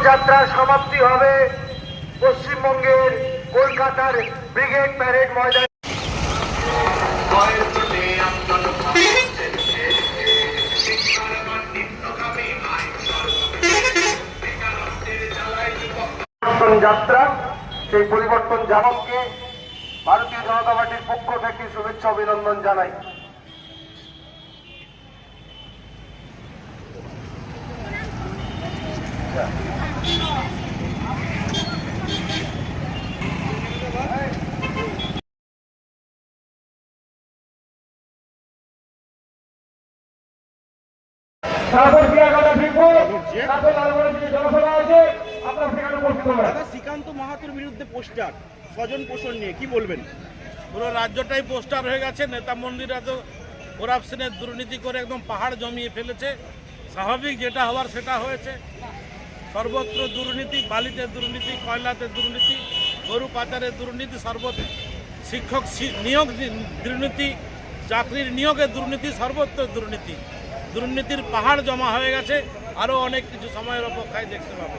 যাত্রার সমাপ্তি হবে পশ্চিমবঙ্গের কলকাতার ব্রিগেড প্যারেড ময়দানে। যাত্রা সেই পরিবর্তন জানককে ভারতীয় জনতা পার্টির পক্ষ থেকে শুভেচ্ছা অভিনন্দন জানাই। শ্রীকান্ত মাহাতোর বিরুদ্ধে পোস্টার স্বজন পোষণ নিয়ে কি বলবেন? পুরো রাজ্যটাই পোস্টার হয়ে গেছে। নেতা মন্দিরা তো করাপশনের দুর্নীতি করে একদম পাহাড় জমিয়ে ফেলেছে। স্বাভাবিক যেটা হওয়ার সেটা হয়েছে। সর্বত্র দুর্নীতি, বালিতে দুর্নীতি, কয়লাতে দুর্নীতি, গরু পাচারের দুর্নীতি, সর্বত্র শিক্ষক নিয়োগ দুর্নীতি, চাকরির নিয়োগের দুর্নীতি, সর্বত্র দুর্নীতি। দুর্নীতির পাহাড় জমা হয়ে গেছে। আরও অনেক কিছু সময়ের অপেক্ষায় দেখতে পাবে।